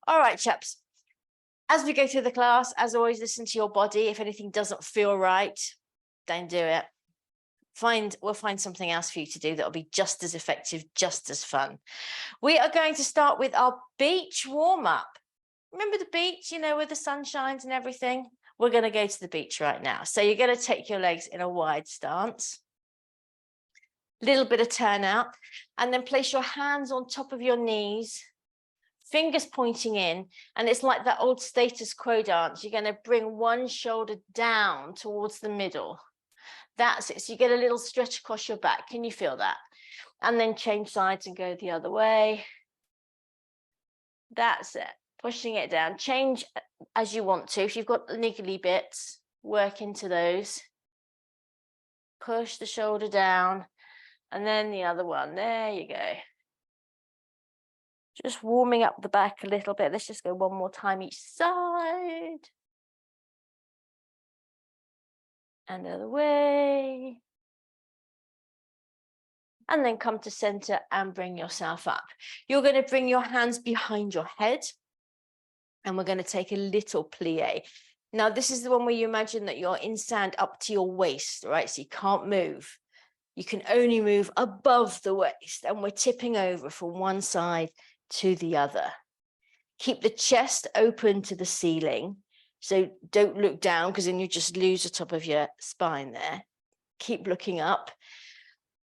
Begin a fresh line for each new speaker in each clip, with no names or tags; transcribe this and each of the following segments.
All right, chaps. As we go through the class, as always, listen to your body. If anything doesn't feel right, don't do it. We'll find something else for you to do that'll be just as effective, just as fun. We are going to start with our beach warm-up. Remember the beach, you know, where the sun shines and everything? We're going to go to the beach right now. So you're going to take your legs in a wide stance, little bit of turn out, and then place your hands on top of your knees, fingers pointing in, and it's like that old status quo dance. You're going to bring one shoulder down towards the middle. That's it. So you get a little stretch across your back. Can you feel that? And then change sides and go the other way. That's it. Pushing it down. Change as you want to. If you've got niggly bits, work into those. Push the shoulder down. And then the other one. There you go. Just warming up the back a little bit. Let's just go one more time each side. And the other way. And then come to center and bring yourself up. You're going to bring your hands behind your head. And we're going to take a little plie. Now, this is the one where you imagine that you're in sand up to your waist, right? So you can't move. You can only move above the waist. And we're tipping over from one side to the other. Keep the chest open to the ceiling. So don't look down because then you just lose the top of your spine there. Keep looking up.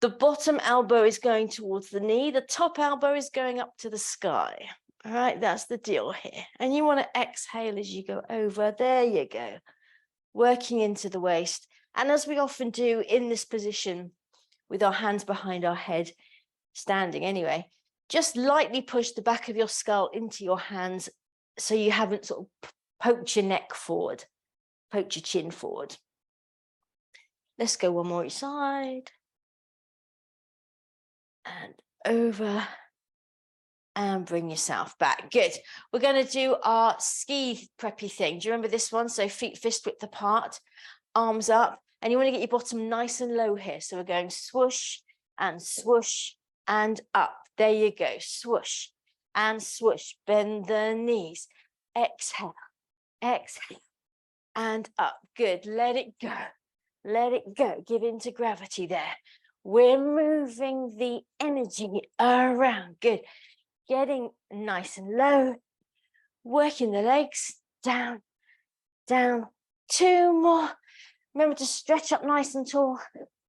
The bottom elbow is going towards the knee. The top elbow is going up to the sky. All right, that's the deal here. And you want to exhale as you go over. There you go. Working into the waist. And as we often do in this position with our hands behind our head, standing anyway, just lightly push the back of your skull into your hands so you haven't sort of poked your neck forward, poked your chin forward. Let's go one more each side. And over. And bring yourself back. Good. We're going to do our ski preppy thing. Do you remember this one? So feet fist width apart, arms up, and you want to get your bottom nice and low here. So we're going swoosh and up. There you go. Swoosh and swoosh. Bend the knees. Exhale, exhale, and up. Good. Let it go. Let it go. Give into gravity there. We're moving the energy around. Good. Getting nice and low, working the legs down, down, 2 more. Remember to stretch up nice and tall.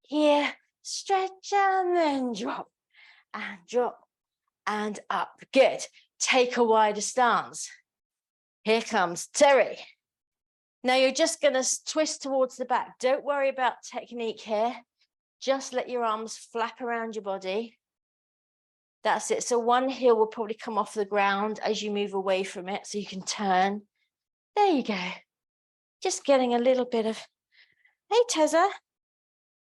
Here, stretch and then drop and up. Good. Take a wider stance. Here comes Terry. Now you're just going to twist towards the back. Don't worry about technique here. Just let your arms flap around your body. That's it. So one heel will probably come off the ground as you move away from it so you can turn. There you go. Just getting a little bit of, hey, Tessa,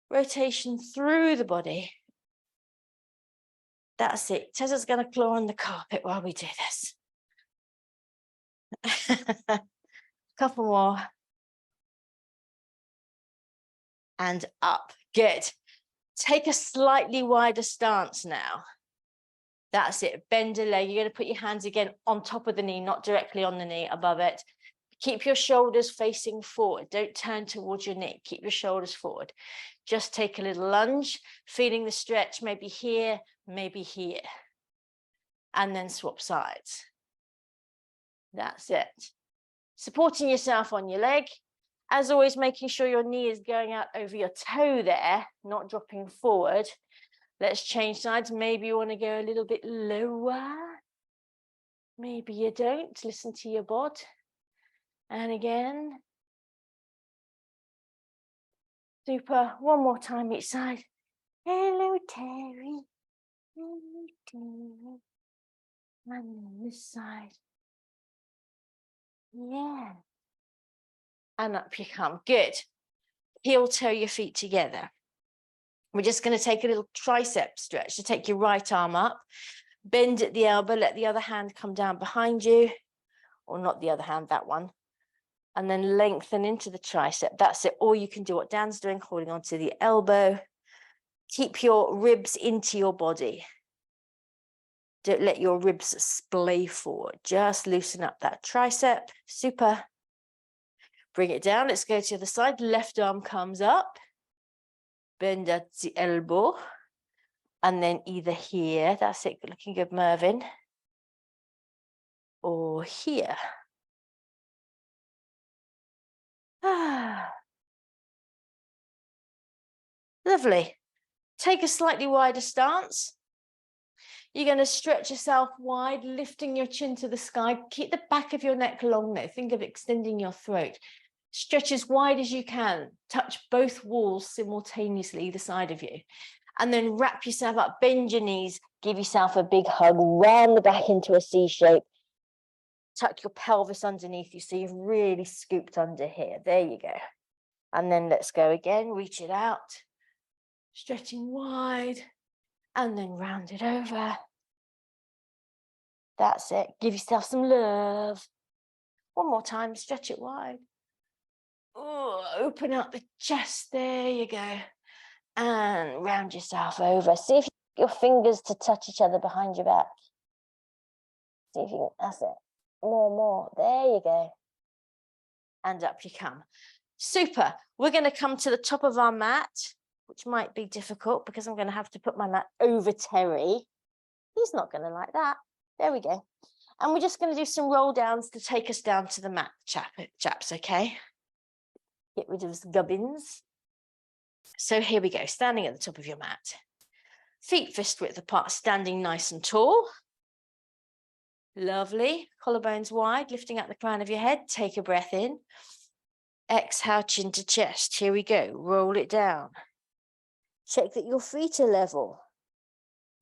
rotation through the body. That's it. Tessa's going to claw on the carpet while we do this. Couple more. And up. Good. Take a slightly wider stance now. That's it. Bend a leg. You're going to put your hands again on top of the knee, not directly on the knee, above it. Keep your shoulders facing forward. Don't turn towards your knee. Keep your shoulders forward. Just take a little lunge, feeling the stretch, maybe here, maybe here. And then swap sides. That's it. Supporting yourself on your leg. As always, making sure your knee is going out over your toe there, not dropping forward. Let's change sides. Maybe you want to go a little bit lower. Maybe you don't. Listen to your bod. And again. Super. One more time each side. Hello, Terry. Hello, Terry. And on this side. Yeah. And up you come. Good. Heel toe your feet together. We're just going to take a little tricep stretch to take your right arm up, bend at the elbow, let the other hand come down behind you, or not the other hand, that one, and then lengthen into the tricep. That's it. Or you can do what Dan's doing, holding onto the elbow. Keep your ribs into your body. Don't let your ribs splay forward. Just loosen up that tricep. Super. Bring it down. Let's go to the other side. Left arm comes up. Bend at the elbow. And then either here, that's it, looking good, Mervyn, or here. Lovely. Take a slightly wider stance. You're going to stretch yourself wide, lifting your chin to the sky. Keep the back of your neck long though. Think of extending your throat. Stretch as wide as you can. Touch both walls simultaneously, either side of you. And then wrap yourself up, bend your knees, give yourself a big hug, round the back into a C shape. Tuck your pelvis underneath you so you've really scooped under here. There you go. And then let's go again, reach it out, stretching wide, and then round it over. That's it. Give yourself some love. One more time, stretch it wide. Oh, open up the chest. There you go. And round yourself over. See if you get your fingers to touch each other behind your back. See if you can, that's it. More. There you go. And up you come. Super. We're going to come to the top of our mat, which might be difficult because I'm going to have to put my mat over Terry. He's not going to like that. There we go. And we're just going to do some roll downs to take us down to the mat, chaps, okay? Get rid of the gubbins. So here we go, standing at the top of your mat. Feet fist width apart, standing nice and tall. Lovely. Collarbones wide, lifting up the crown of your head. Take a breath in. Exhale, chin to chest. Here we go. Roll it down. Check that your feet are level.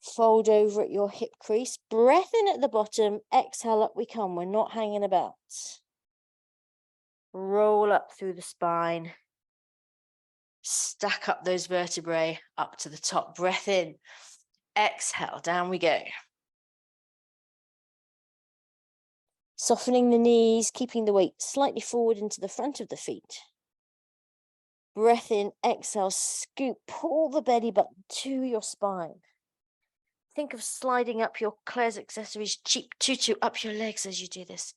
Fold over at your hip crease. Breath in at the bottom. Exhale, up we come. We're not hanging about. Roll up through the spine. Stack up those vertebrae up to the top. Breath in. Exhale, down we go. Softening the knees, keeping the weight slightly forward into the front of the feet. Breath in, exhale, scoop, pull the belly button to your spine. Think of sliding up your Claire's Accessories cheap tutu up your legs as you do this.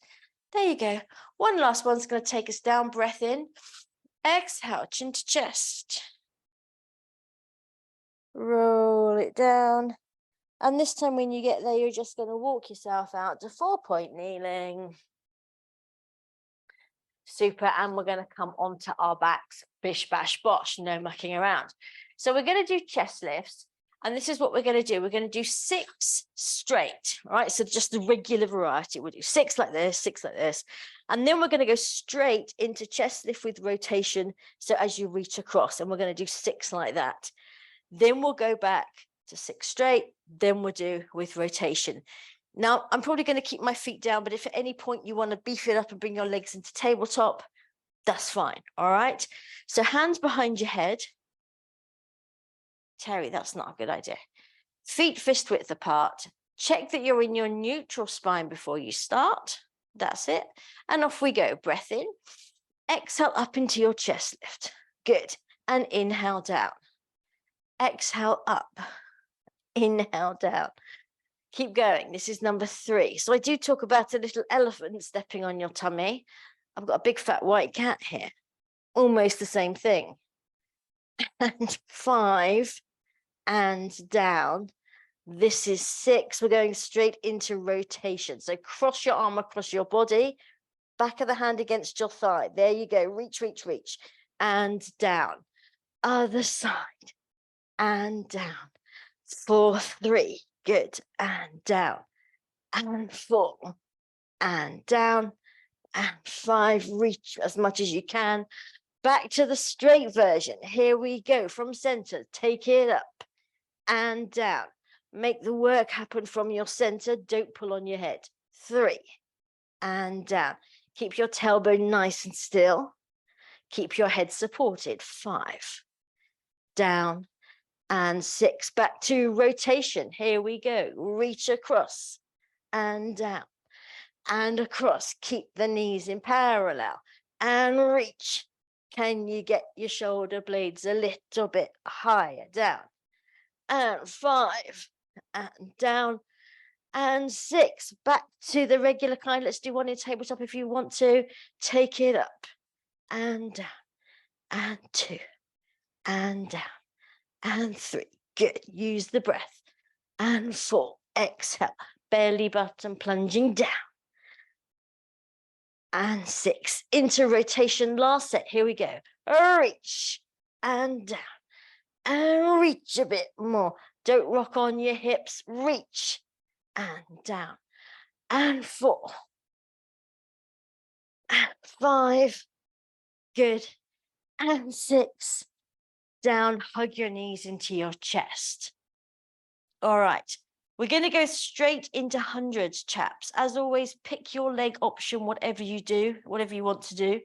There you go. One last one's going to take us down. Breath in. Exhale, chin to chest. Roll it down. And this time when you get there, you're just going to walk yourself out to 4-point kneeling. Super. And we're going to come onto our backs. Bish, bash, bosh. No mucking around. So we're going to do chest lifts. And this is what we're going to do. We're going to do 6 straight, right? So just the regular variety. We'll do 6 like this, 6 like this. And then we're going to go straight into chest lift with rotation. So as you reach across, and we're going to do 6 like that. Then we'll go back to 6 straight. Then we'll do with rotation. Now, I'm probably going to keep my feet down, but if at any point you want to beef it up and bring your legs into tabletop, that's fine. All right. So hands behind your head. Terry, that's not a good idea. Feet fist width apart. Check that you're in your neutral spine before you start. That's it. And off we go. Breath in. Exhale up into your chest lift. Good. And inhale down. Exhale up. Inhale down. Keep going. This is number 3. So I do talk about a little elephant stepping on your tummy. I've got a big fat white cat here. Almost the same thing. And 5. And down. This is 6. We're going straight into rotation. So cross your arm across your body, back of the hand against your thigh. There you go. Reach, reach, reach. And down. Other side. And down. 4, 3. Good. And down. And 4. And down. And 5. Reach as much as you can. Back to the straight version. Here we go. From center. Take it up. And down. Make the work happen from your center. Don't pull on your head. 3. And down. Keep your tailbone nice and still. Keep your head supported. 5. Down. And 6. Back to rotation. Here we go. Reach across. And down. And across. Keep the knees in parallel. And reach. Can you get your shoulder blades a little bit higher? Down. And 5, and down, and 6. Back to the regular kind. Let's do one in tabletop if you want to. Take it up and down and 2 and down and 3. Good. Use the breath. And 4. Exhale. Belly button plunging down. And 6. Into rotation. Last set. Here we go. Reach and down. And reach a bit more. Don't rock on your hips. Reach and down. And 4. And 5. Good. And 6. Down. Hug your knees into your chest. All right. We're going to go straight into hundreds, chaps. As always, pick your leg option, whatever you do, whatever you want to do.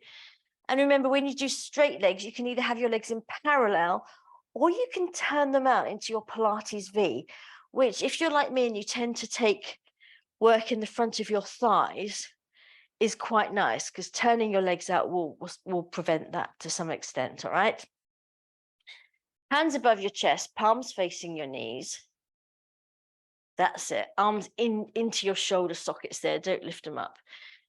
And remember, when you do straight legs, you can either have your legs in parallel or you can turn them out into your Pilates V, which if you're like me and you tend to take work in the front of your thighs, is quite nice because turning your legs out will prevent that to some extent, all right? Hands above your chest, palms facing your knees. That's it. Arms into your shoulder sockets there. Don't lift them up.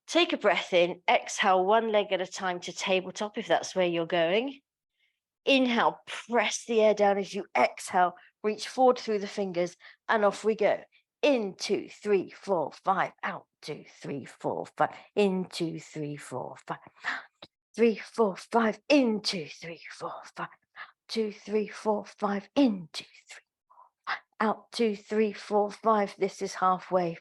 Take a breath in. Exhale one leg at a time to tabletop if that's where you're going. Inhale, press the air down as you exhale. Reach forward through the fingers and off we go. In 2, 3, 4, 5. Out 2, 3, 4, 5. In 2, 3, 4, 5. 3, 4, 5. In 2, 3, 4, 5. 2, 3, 4, 5. In 2, 3. Out 2, 3, 4, 5. This is halfway.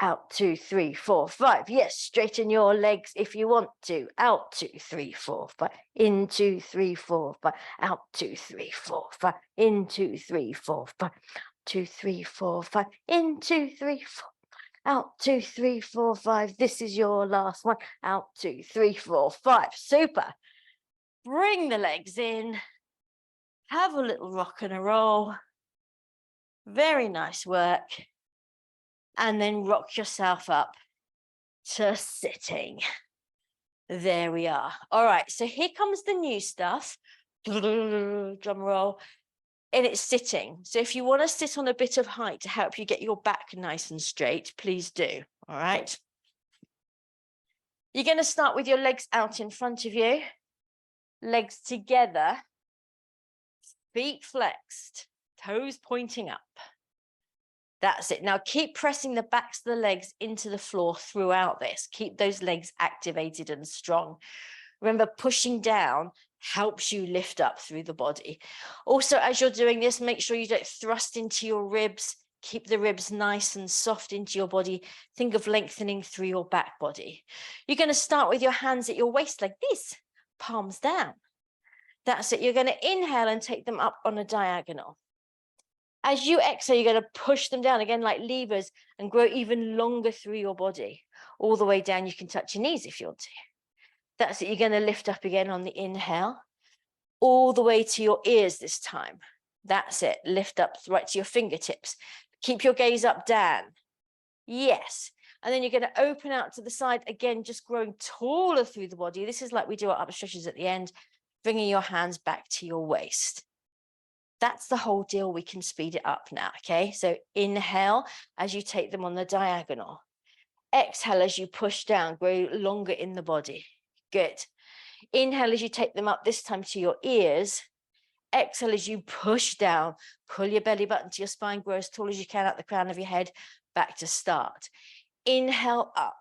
Out 2, 3, 4, 5. Yes, straighten your legs if you want to. Out 2, 3, 4, 5. In 2, 3, 4, 5. Out 2, 3, 4, 5. In 2, 3, 4, 5. 2, 3, 4, 5. In 2, 3, 4. Out 2, 3, 4, 5. This is your last one. Out 2, 3, 4, 5. Super. Bring the legs in. Have a little rock and a roll. Very nice work. And then rock yourself up to sitting. There we are. All right, so here comes the new stuff. Drum roll. And it's sitting. So if you want to sit on a bit of height to help you get your back nice and straight, please do. All right. You're going to start with your legs out in front of you. Legs together. Feet flexed. Toes pointing up. That's it. Now keep pressing the backs of the legs into the floor throughout this. Keep those legs activated and strong. Remember, pushing down helps you lift up through the body. Also, as you're doing this, make sure you don't thrust into your ribs. Keep the ribs nice and soft into your body. Think of lengthening through your back body. You're going to start with your hands at your waist like this, palms down. That's it. You're going to inhale and take them up on a diagonal. As you exhale, you're going to push them down again like levers and grow even longer through your body. All the way down, you can touch your knees if you want to. That's it. You're going to lift up again on the inhale, all the way to your ears this time. That's it. Lift up right to your fingertips. Keep your gaze up, down. Yes. And then you're going to open out to the side again, just growing taller through the body. This is like we do our upper stretches at the end, bringing your hands back to your waist. That's the whole deal. We can speed it up now, okay? So inhale as you take them on the diagonal. Exhale as you push down, grow longer in the body. Good. Inhale as you take them up, this time to your ears. Exhale as you push down, pull your belly button to your spine, grow as tall as you can at the crown of your head, back to start. Inhale up.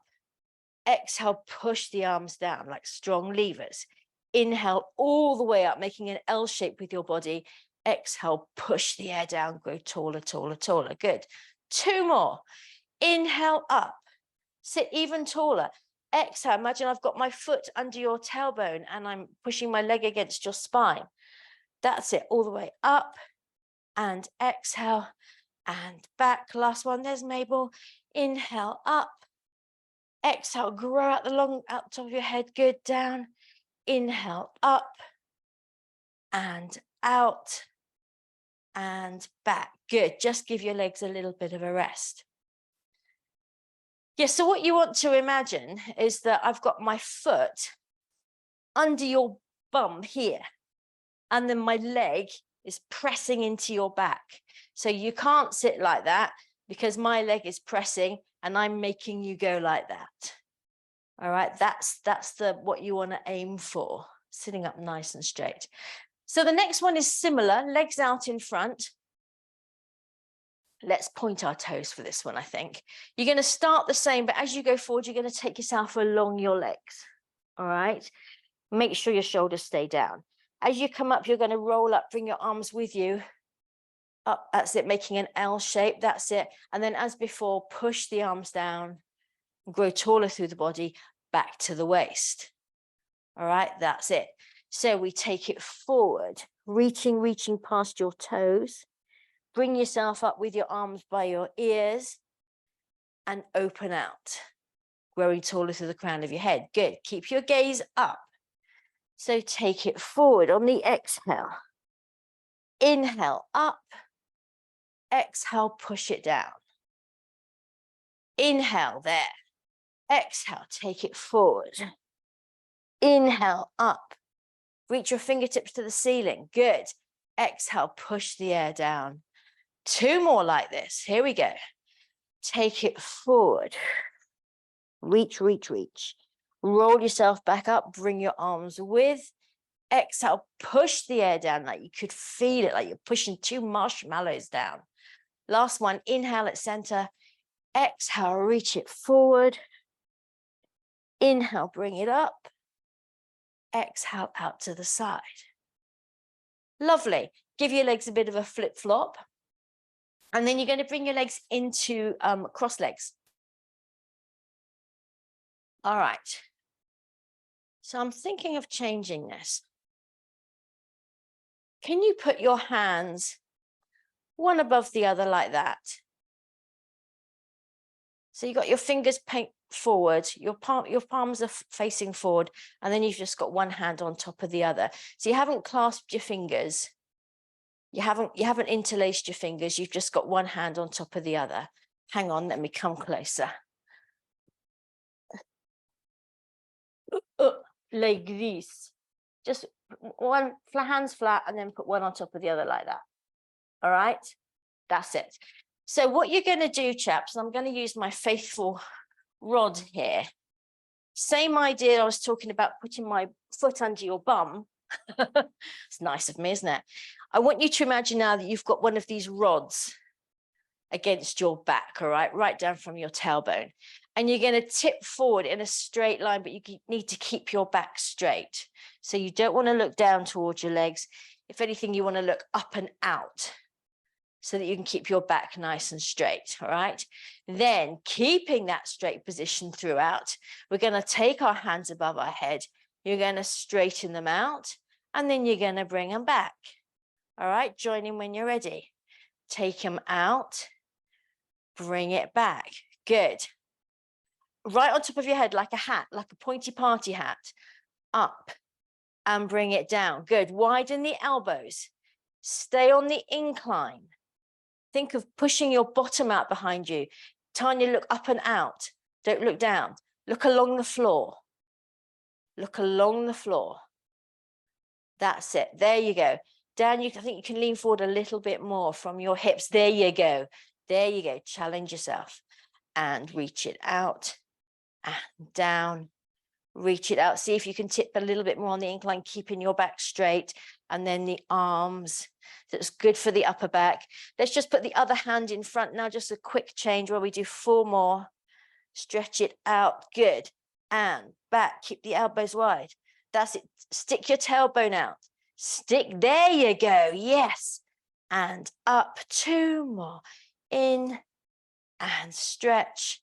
Exhale, push the arms down like strong levers. Inhale all the way up, making an L shape with your body. Exhale, push the air down, grow taller, taller, taller. Good. 2 more. Inhale up, sit even taller. Exhale, imagine I've got my foot under your tailbone and I'm pushing my leg against your spine. That's it, all the way up and exhale and back. Last one, there's Mabel. Inhale up, exhale, grow out the top of your head, good, down. Inhale up and out. And back. Good. Just give your legs a little bit of a rest. Yes, so what you want to imagine is that I've got my foot under your bum here, and then my leg is pressing into your back. So you can't sit like that. because my leg is pressing and I'm making you go like that. All right, that's what you want to aim for, sitting up nice and straight. So the next one is similar, legs out in front. Let's point our toes for this one, I think. You're going to start the same, but as you go forward, you're going to take yourself along your legs. All right, make sure your shoulders stay down. As you come up, you're going to roll up, bring your arms with you. Up, that's it, making an L shape, that's it. And then as before, push the arms down, grow taller through the body, back to the waist. All right, that's it. So we take it forward, reaching past your toes. Bring yourself up with your arms by your ears and open out, growing taller through the crown of your head. Good, keep your gaze up. So take it forward on the exhale. Inhale up, exhale, push it down. Inhale there, exhale, take it forward. Inhale up, reach your fingertips to the ceiling. Good, exhale, push the air down. 2 more like this, here we go. Take it forward, reach. Roll yourself back up, bring your arms with. Exhale, push the air down like you could feel it, like you're pushing 2 marshmallows down. Last one, inhale at center. Exhale, reach it forward. Inhale, bring it up. Exhale, out to the side. Lovely. Give your legs a bit of a flip-flop. And then you're going to bring your legs into cross legs. All right. So I'm thinking of changing this. Can you put your hands one above the other like that? So you've got your fingers forward, your palms are facing forward, and then you've just got one hand on top of the other. So you haven't clasped your fingers. You haven't interlaced your fingers. You've just got one hand on top of the other. Hang on, let me come closer. Like this. Just one hands flat and then put one on top of the other like that. All right, that's it. So what you're going to do, chaps, and I'm going to use my faithful rod here. Same idea I was talking about, putting my foot under your bum. It's nice of me, isn't it? I want you to imagine now that you've got one of these rods against your back, all right, right down from your tailbone. And you're going to tip forward in a straight line, but you need to keep your back straight. So you don't want to look down towards your legs. If anything, you want to look up and out so that you can keep your back nice and straight, all right? Then, keeping that straight position throughout, we're going to take our hands above our head. You're going to straighten them out, and then you're going to bring them back. All right, join in when you're ready. Take them out, bring it back. Good. Right on top of your head, like a hat, like a pointy party hat. Up and bring it down. Good. Widen the elbows. Stay on the incline. Think of pushing your bottom out behind you. Tanya, look up and out. Don't look down. Look along the floor. Look along the floor. That's it. There you go. Dan, I think you can lean forward a little bit more from your hips. There you go. There you go. Challenge yourself. And reach it out and down. Reach it out. See if you can tip a little bit more on the incline, keeping your back straight. And then the arms. That's good for the upper back. Let's just put the other hand in front now. Just a quick change where we do 4 more. Stretch it out. Good. And back. Keep the elbows wide. That's it. Stick your tailbone out. Stick. There you go. Yes. And up. 2 more. In and stretch.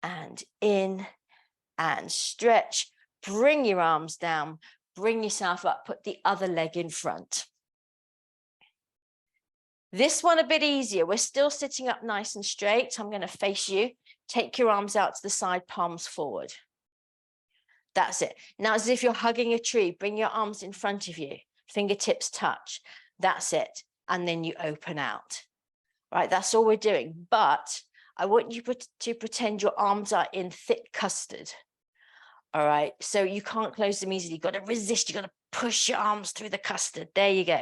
And in and stretch. Bring your arms down. Bring yourself up. Put the other leg in front. This one a bit easier. We're still sitting up nice and straight. I'm going to face you. Take your arms out to the side, palms forward. That's it. Now, as if you're hugging a tree, bring your arms in front of you. Fingertips touch. That's it. And then you open out. Right, that's all we're doing. But I want you to pretend your arms are in thick custard. All right, so you can't close them easily. You've got to resist. You've got to push your arms through the custard. There you go.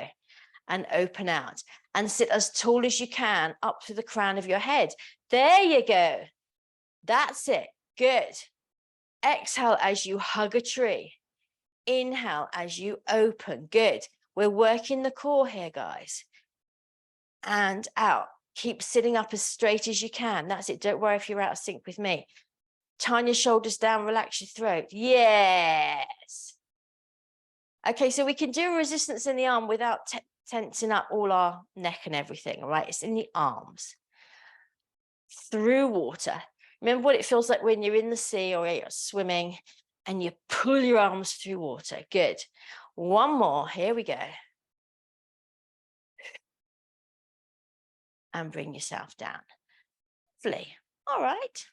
And open out. and sit as tall as you can up to the crown of your head. There you go. That's it. Good. Exhale as you hug a tree. Inhale as you open. Good. We're working the core here, guys. And out. Keep sitting up as straight as you can. That's it. Don't worry if you're out of sync with me. Turn your shoulders down, relax your throat. Yes. Okay, so we can do resistance in the arm without tensing up all our neck and everything, all right? It's in the arms. Through water. Remember what it feels like when you're in the sea or you're swimming and you pull your arms through water. Good. One more. Here we go. And bring yourself down. Lovely. All right.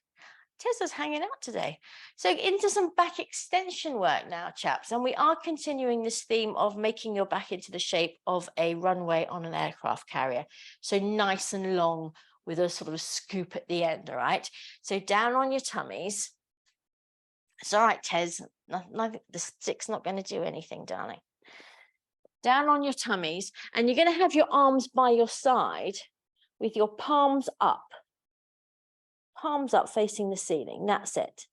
Tessa's hanging out today. So into some back extension work now, chaps. And we are continuing this theme of making your back into the shape of a runway on an aircraft carrier. So nice and long with a sort of scoop at the end, all right? So down on your tummies. It's all right, Tez. The stick's not going to do anything, darling. Down on your tummies. And you're going to have your arms by your side with your palms up. Palms up facing the ceiling. That's it.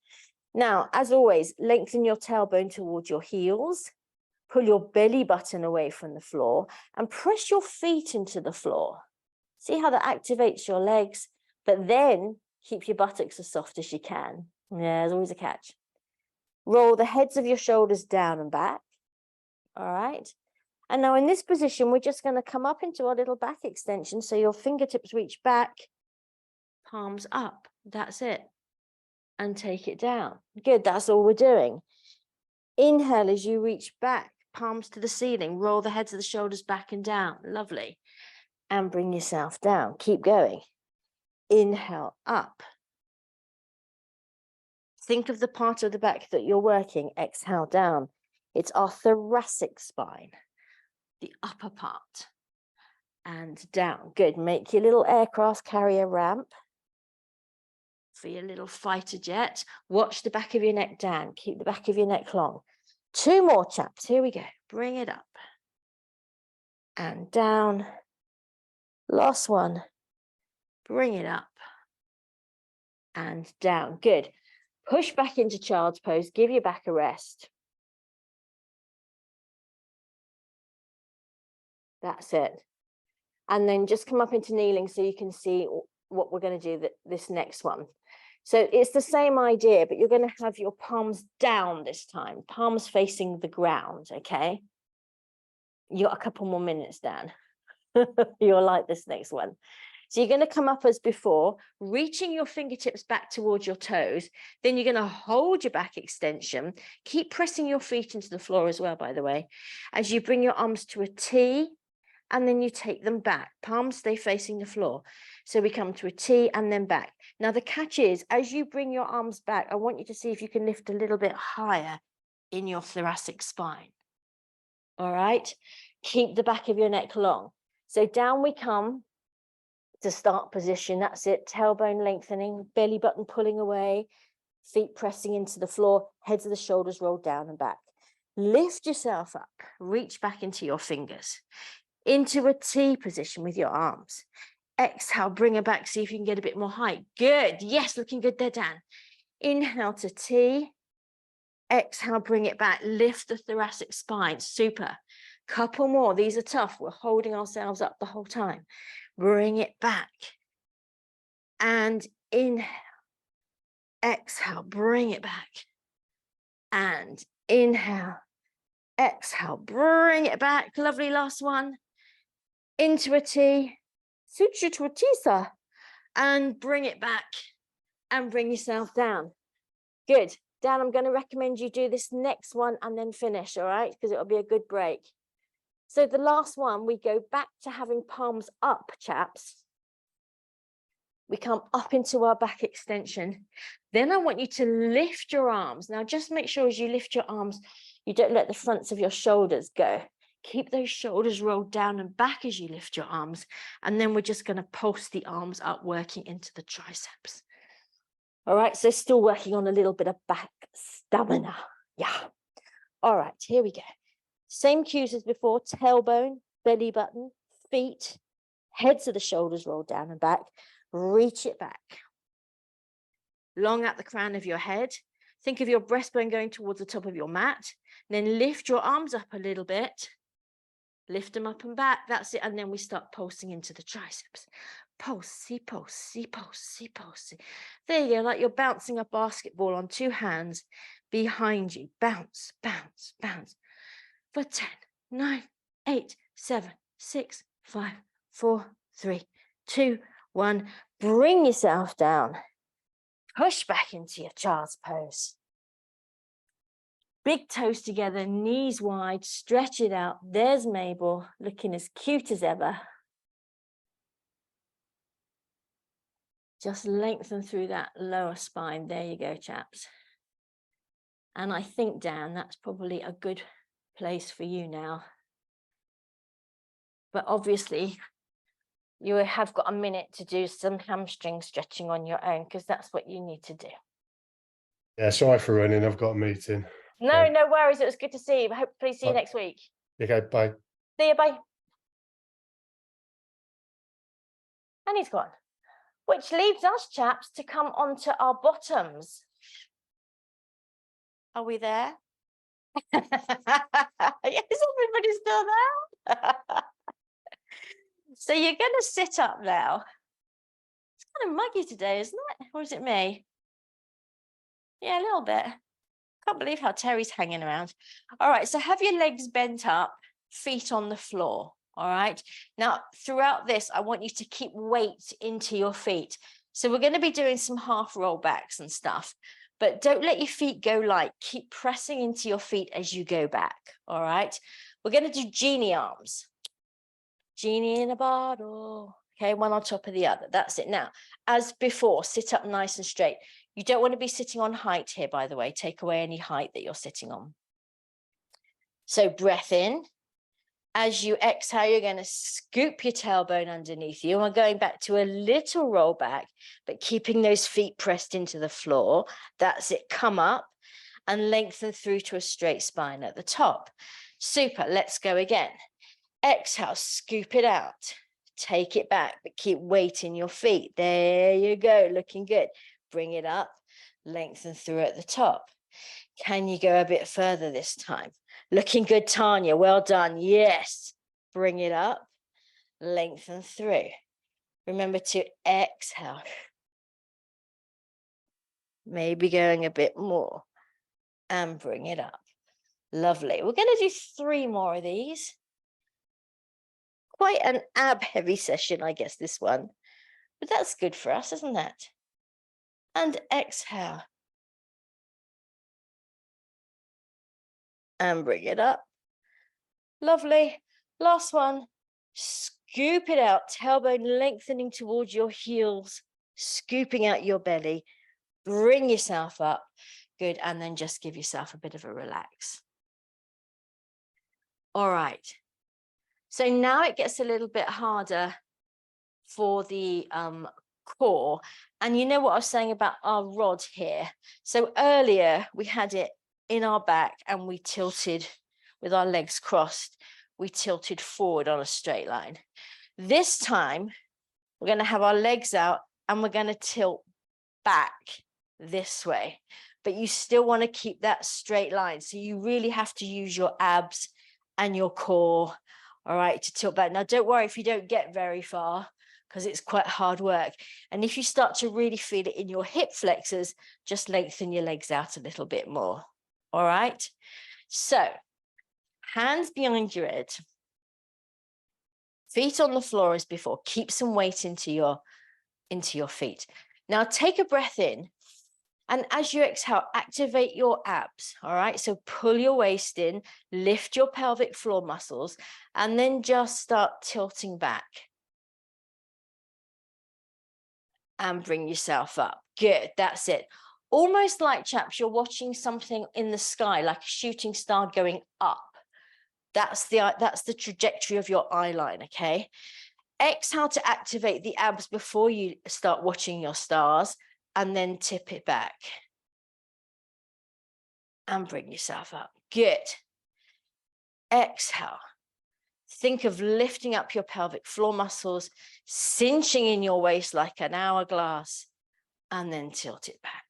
Now, as always, lengthen your tailbone towards your heels. Pull your belly button away from the floor and press your feet into the floor. See how that activates your legs, but then keep your buttocks as soft as you can. Yeah, there's always a catch. Roll the heads of your shoulders down and back. All right. And now in this position, we're just going to come up into our little back extension. So your fingertips reach back, palms up. That's it. And take it down. Good. That's all we're doing. Inhale as you reach back, palms to the ceiling. Roll the heads of the shoulders back and down. Lovely. And bring yourself down. Keep going. Inhale up. Think of the part of the back that you're working. Exhale down. It's our thoracic spine, the upper part. And down. Good. Make your little aircraft carrier ramp for your little fighter jet. Watch the back of your neck down. Keep the back of your neck long. Two more, chaps. Here we go. Bring it up. And down. Last one. Bring it up. And down. Good. Push back into child's pose. Give your back a rest. That's it. And then just come up into kneeling so you can see what we're going to do this next one. So it's the same idea, but you're going to have your palms down this time, palms facing the ground, okay? You got a couple more minutes, Dan. You'll like this next one. So you're going to come up as before, reaching your fingertips back towards your toes. Then you're going to hold your back extension. Keep pressing your feet into the floor as well, by the way, as you bring your arms to a T, and then you take them back. Palms stay facing the floor. So we come to a T and then back. Now the catch is, as you bring your arms back, I want you to see if you can lift a little bit higher in your thoracic spine. All right. Keep the back of your neck long. So down we come to start position. That's it. Tailbone lengthening, belly button pulling away, feet pressing into the floor, heads of the shoulders rolled down and back. Lift yourself up. Reach back into your fingers. Into a T position with your arms. Exhale, bring it back, see if you can get a bit more height. Good. Yes, looking good there, Dan. Inhale to T. Exhale, bring it back. Lift the thoracic spine. Super. Couple more. These are tough. We're holding ourselves up the whole time. Bring it back. And inhale. Exhale, bring it back. And inhale. Exhale, bring it back. Lovely. Last one. Into a T. Suture to a Tisa. And bring it back. And bring yourself down. Good. Dan, I'm going to recommend you do this next one and then finish, all right? Because it'll be a good break. So the last one, we go back to having palms up, chaps. We come up into our back extension. Then I want you to lift your arms. Now, just make sure as you lift your arms, you don't let the fronts of your shoulders go. Keep those shoulders rolled down and back as you lift your arms. And then we're just going to pulse the arms up, working into the triceps. All right, so still working on a little bit of back stamina. Yeah. All right, here we go. Same cues as before, tailbone, belly button, feet, Heads of the shoulders roll down and back. Reach it back. Long at the crown of your head. Think of your breastbone going towards the top of your mat. Then lift your arms up a little bit. Lift them up and back. That's it. And then we start pulsing into the triceps. Pulsey, pulsey, pulsey, pulsey. There you go, like you're bouncing a basketball on two hands behind you. Bounce, bounce, bounce. For 10, 9, 8, 7, 6, 5, 4, 3, 2, 1. Bring yourself down. Push back into your child's pose. Big toes together, knees wide, stretch it out. There's Mabel, looking as cute as ever. Just lengthen through that lower spine. There you go, chaps. And I think, Dan, that's probably a good place for you now. But obviously, you have got a minute to do some hamstring stretching on your own, because that's what you need to do.
Yeah, sorry for running. I've got a meeting.
No, no worries. It was good to see you. Hopefully see you next week.
Okay, bye.
See you, bye. And he's gone. Which leaves us, chaps, to come onto our bottoms. Are we there? Yes, everybody's still there. So you're going to sit up now. It's kind of muggy today, isn't it? Or is it me? Yeah, a little bit. Can't believe how Terry's hanging around. All right, so have your legs bent up, feet on the floor. All right. Now, throughout this, I want you to keep weight into your feet. So we're going to be doing some half rollbacks and stuff, but don't let your feet go light. Keep pressing into your feet as you go back. All right. We're going to do genie arms. Genie in a bottle. Okay, one on top of the other. That's it. Now, as before, sit up nice and straight. You don't want to be sitting on height here, by the way. Take away any height that you're sitting on. So breath in. As you exhale, you're going to scoop your tailbone underneath you. And we're going back to a little roll back, but keeping those feet pressed into the floor. That's it. Come up and lengthen through to a straight spine at the top. Super. Let's go again. Exhale, scoop it out. Take it back, but keep weight in your feet. There you go. Looking good. Bring it up. Lengthen through at the top. Can you go a bit further this time? Looking good, Tanya. Well done. Yes. Bring it up. Lengthen through. Remember to exhale. Maybe going a bit more. And bring it up. Lovely. We're going to do 3 more of these. Quite an ab-heavy session, I guess, this one. But that's good for us, isn't it? And exhale. And bring it up. Lovely. Last one. Scoop it out. Tailbone lengthening towards your heels. Scooping out your belly. Bring yourself up. Good. And then just give yourself a bit of a relax. All right. So now it gets a little bit harder for the core. And you know what I was saying about our rod here? So earlier we had it in our back and we tilted with our legs crossed. We tilted forward on a straight line. This time we're going to have our legs out and we're going to tilt back this way. But you still want to keep that straight line. So you really have to use your abs and your core, all right, to tilt back. Now, don't worry if you don't get very far, because it's quite hard work. And if you start to really feel it in your hip flexors, just lengthen your legs out a little bit more. All right. So hands behind your head, feet on the floor as before. Keep some weight into your feet. Now take a breath in. And as you exhale, activate your abs, all right? So pull your waist in, lift your pelvic floor muscles, and then just start tilting back. And bring yourself up. Good, that's it. Almost like, chaps, you're watching something in the sky, like a shooting star going up. That's the trajectory of your eye line, okay? Exhale to activate the abs before you start watching your stars. And then tip it back. And bring yourself up. Good. Exhale. Think of lifting up your pelvic floor muscles, cinching in your waist like an hourglass, and then tilt it back.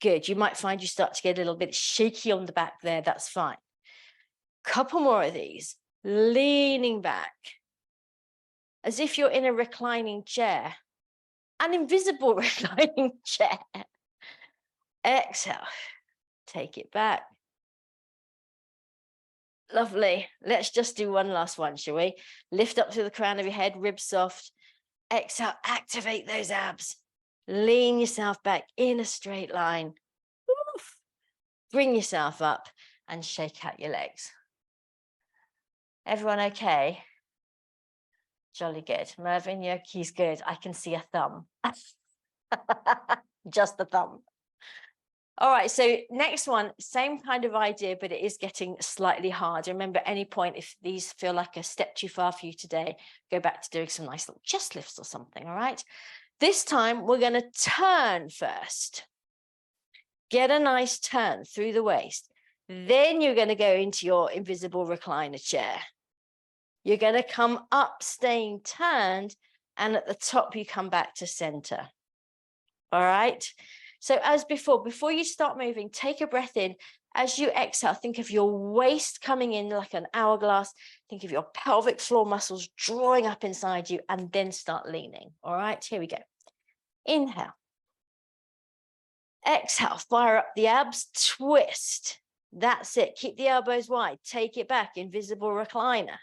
Good. You might find you start to get a little bit shaky on the back there. That's fine. Couple more of these, leaning back as if you're in a reclining chair, an invisible reclining chair. Exhale, take it back. Lovely. Let's just do one last one, shall we? Lift up through the crown of your head, ribs soft. Exhale, activate those abs. Lean yourself back in a straight line. Oof. Bring yourself up and shake out your legs. Everyone okay? Jolly good. Mervyn, he's good. I can see a thumb. Just a thumb. All right, so next one, same kind of idea, but it is getting slightly harder. Remember, at any point, if these feel like a step too far for you today, go back to doing some nice little chest lifts or something, all right? This time, we're going to turn first. Get a nice turn through the waist. Then you're going to go into your invisible recliner chair. You're going to come up, staying turned, and at the top, you come back to center. All right? So as before you start moving, take a breath in. As you exhale, think of your waist coming in like an hourglass. Think of your pelvic floor muscles drawing up inside you, and then start leaning. All right, here we go. Inhale. Exhale, fire up the abs, twist. That's it. Keep the elbows wide. Take it back, invisible recliner.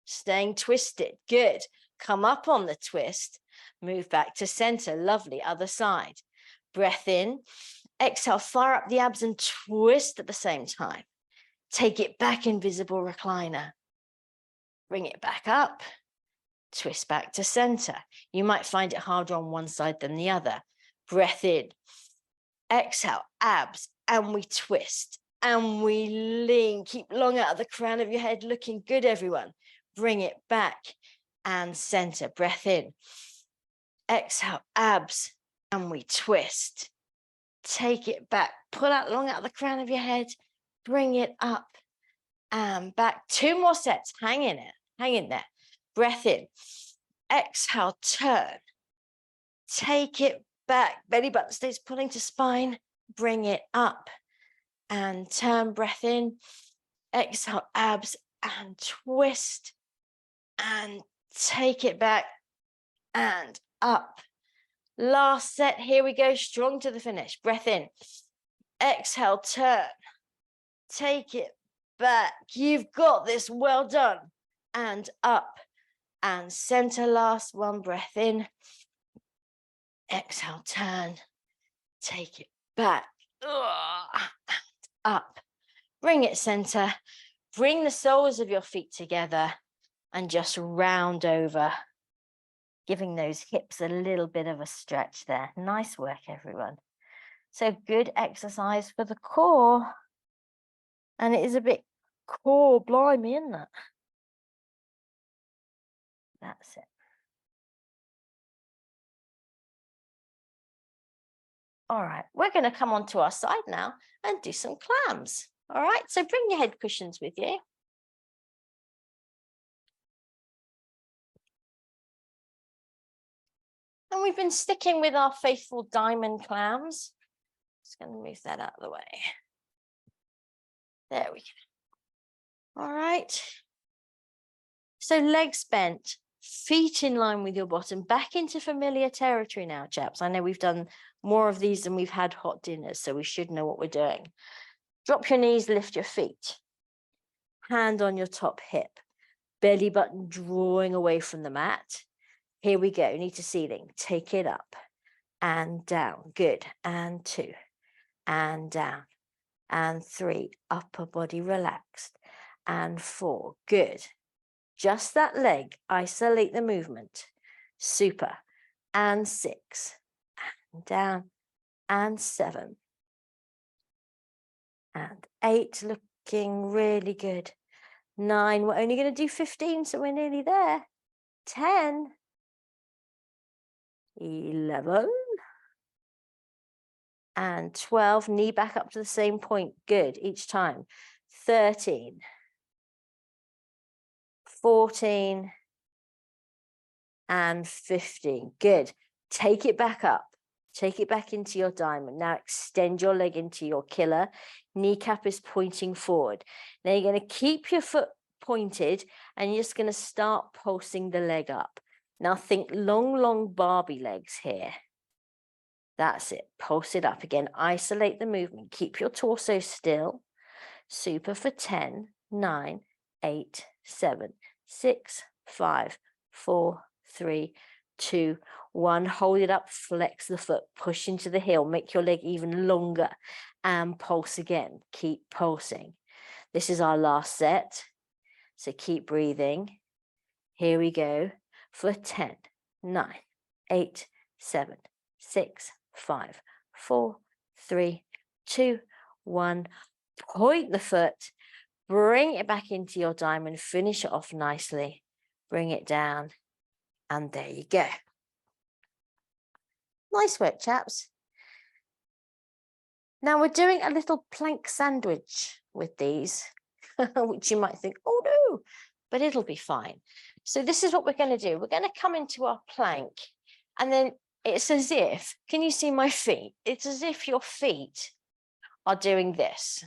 Staying twisted. Good. Come up on the twist. Move back to center. Lovely. Other side. Breath in. Exhale, fire up the abs and twist at the same time. Take it back, invisible recliner. Bring it back up. Twist back to center. You might find it harder on one side than the other. Breath in. Exhale, abs, and we twist. And we lean. Keep long out of the crown of your head. Looking good, everyone. Bring it back and center. Breath in. Exhale, abs, and we twist. Take it back. Pull out long out of the crown of your head. Bring it up and back. 2 more sets. Hang in it. Hang in there. Breath in. Exhale, turn. Take it back. Belly button stays pulling to spine. Bring it up and turn. Breath in. Exhale, abs, and twist. And take it back and up. Last set. Here we go. Strong to the finish. Breath in. Exhale, turn. Take it back. You've got this. Well done. And up and center. Last one. Breath in. Exhale, turn. Take it back. And up. Bring it center. Bring the soles of your feet together and just round over, giving those hips a little bit of a stretch there. Nice work, everyone. So good exercise for the core. And it is a bit core blimey, isn't it? That's it. All right, we're going to come onto our side now and do some clams. All right, so bring your head cushions with you. And we've been sticking with our faithful diamond clams. Just going to move that out of the way. There we go. All right. So legs bent, feet in line with your bottom, back into familiar territory now, chaps. I know we've done more of these than we've had hot dinners, so we should know what we're doing. Drop your knees, lift your feet. Hand on your top hip. Belly button drawing away from the mat. Here we go, knee to ceiling. Take it up and down. Good. And 2 and down. And 3, upper body relaxed. And 4, good. Just that leg, isolate the movement. Super. And 6, and down. And 7. And 8, looking really good. 9, we're only going to do 15, so we're nearly there. 10. 11. And 12, knee back up to the same point. Good, each time. 13. 14, and 15. Good. Take it back up. Take it back into your diamond. Now extend your leg into your killer. Kneecap is pointing forward. Now you're going to keep your foot pointed and you're just going to start pulsing the leg up. Now think long, long Barbie legs here. That's it. Pulse it up again. Isolate the movement. Keep your torso still. Super for 10, 9, 8, 7, 6, 5, 4, 3, 2, 1. Hold it up. Flex the foot. Push into the heel. Make your leg even longer. And pulse again. Keep pulsing. This is our last set. So keep breathing. Here we go. For 10, 9, 8, 7, 6, 5, 4, 3, 2, 1. Point the foot, bring it back into your diamond, finish it off nicely, bring it down, and there you go. Nice work, chaps. Now we're doing a little plank sandwich with these, which you might think, oh no, but it'll be fine. So this is what we're going to do. We're going to come into our plank, and then it's as if, can you see my feet? It's as if your feet are doing this.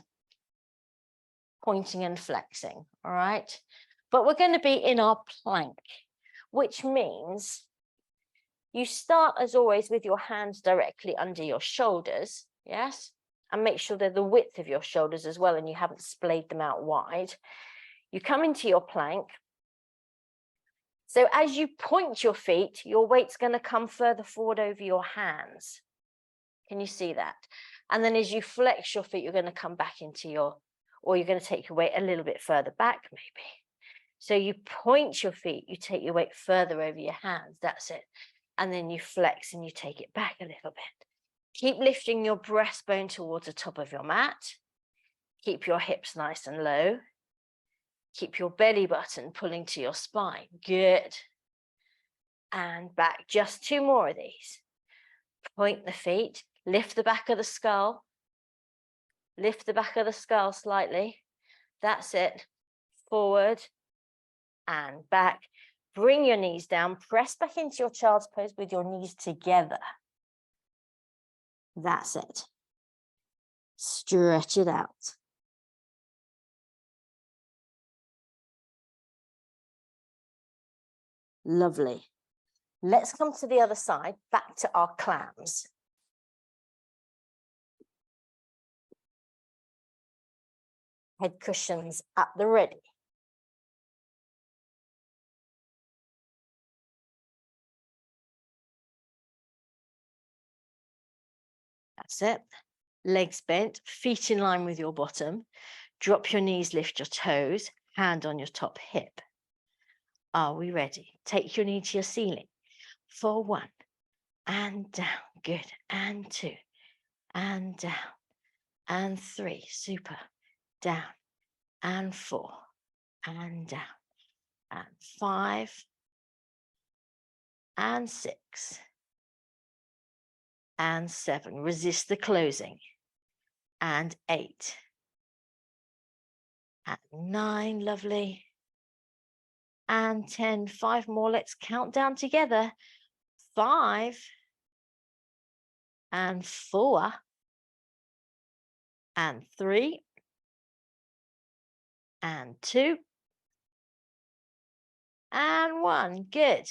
Pointing and flexing, all right? But we're going to be in our plank, which means you start, as always, with your hands directly under your shoulders, yes? And make sure they're the width of your shoulders as well, and you haven't splayed them out wide. You come into your plank. So as you point your feet, your weight's going to come further forward over your hands. Can you see that? And then as you flex your feet, you're going to come back into your, or you're going to take your weight a little bit further back, maybe. So you point your feet, you take your weight further over your hands, that's it. And then you flex and you take it back a little bit. Keep lifting your breastbone towards the top of your mat. Keep your hips nice and low. Keep your belly button pulling to your spine. Good. And back, just 2 more of these. Point the feet, lift the back of the skull. Lift the back of the skull slightly. That's it. Forward and back. Bring your knees down. Press back into your child's pose with your knees together. That's it. Stretch it out. Lovely. Let's come to the other side, back to our clams. Head cushions at the ready. That's it. Legs bent, feet in line with your bottom. Drop your knees, lift your toes, hand on your top hip. Are we ready? Take your knee to your ceiling. For 1, and down. Good. And 2, and down. And 3, super. Down. And 4, and down. And 5, and 6, and 7. Resist the closing. And 8, and 9, lovely. And 10, 5 more. Let's count down together. 5, and 4, and 3, and 2, and 1. Good.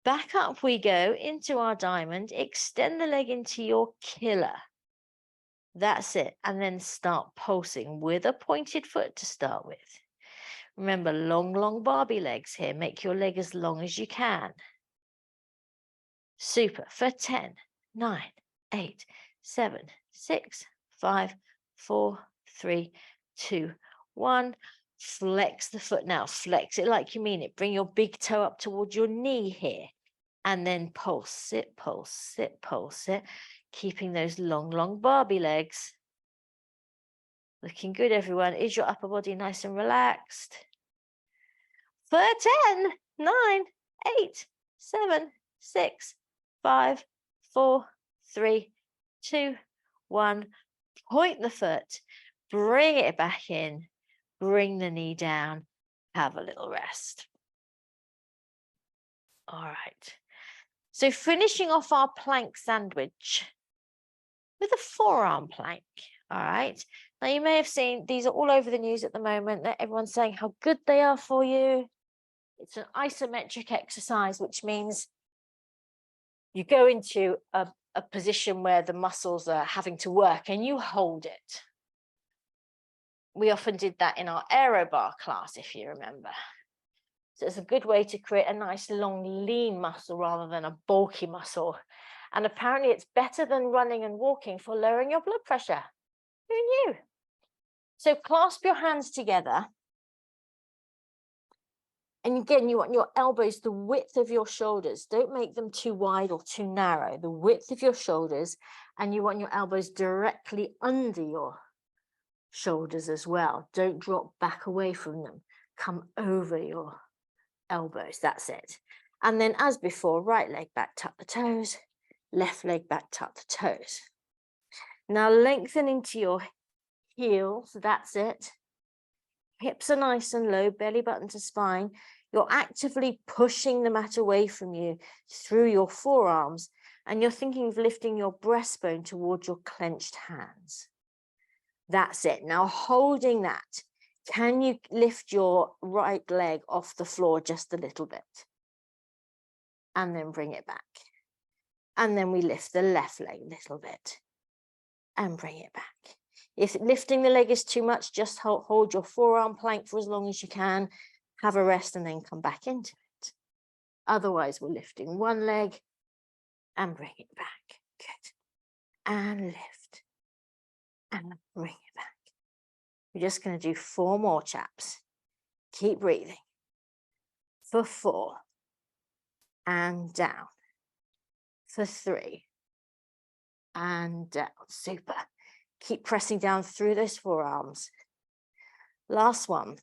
Back up we go into our diamond. Extend the leg into your killer. That's it. And then start pulsing with a pointed foot to start with. Remember, long, long Barbie legs here. Make your leg as long as you can. Super. For 10, 9, 8, 7, 6, 5, 4, 3, 2, 1. Flex the foot now. Flex it like you mean it. Bring your big toe up towards your knee here. And then pulse it, pulse it, pulse it. Keeping those long, long Barbie legs. Looking good, everyone. Is your upper body nice and relaxed? For 10, 9, 8, 7, 6, 5, 4, 3, 2, 1. Point the foot. Bring it back in. Bring the knee down have a little rest. All right. So finishing off our plank sandwich with a forearm plank. All right. Now you may have seen these are all over the news at the moment that everyone's saying how good they are for you. It's an isometric exercise, which means you go into a position where the muscles are having to work and you hold it. We often did that in our aero bar class, if you remember. So it's a good way to create a nice long lean muscle rather than a bulky muscle. And apparently it's better than running and walking for lowering your blood pressure. Who knew? So clasp your hands together. And again, you want your elbows the width of your shoulders. Don't make them too wide or too narrow. The width of your shoulders. And you want your elbows directly under your shoulders as well. Don't drop back away from them. Come over your elbows. That's it. And then as before, right leg back, tuck the toes. Left leg back, tuck the toes. Now lengthen into your heels. That's it. Hips are nice and low, belly button to spine. You're actively pushing the mat away from you through your forearms, and you're thinking of lifting your breastbone towards your clenched hands. That's it. Now holding that, can you lift your right leg off the floor just a little bit? And then bring it back. And then we lift the left leg a little bit and bring it back. If lifting the leg is too much, just hold your forearm plank for as long as you can, have a rest and then come back into it. Otherwise, we're lifting one leg and bring it back. Good. And lift and bring it back. We're just going to do 4 more, chaps. Keep breathing. For 4 and down. For 3 and down. Super. Keep pressing down through those forearms. Last one.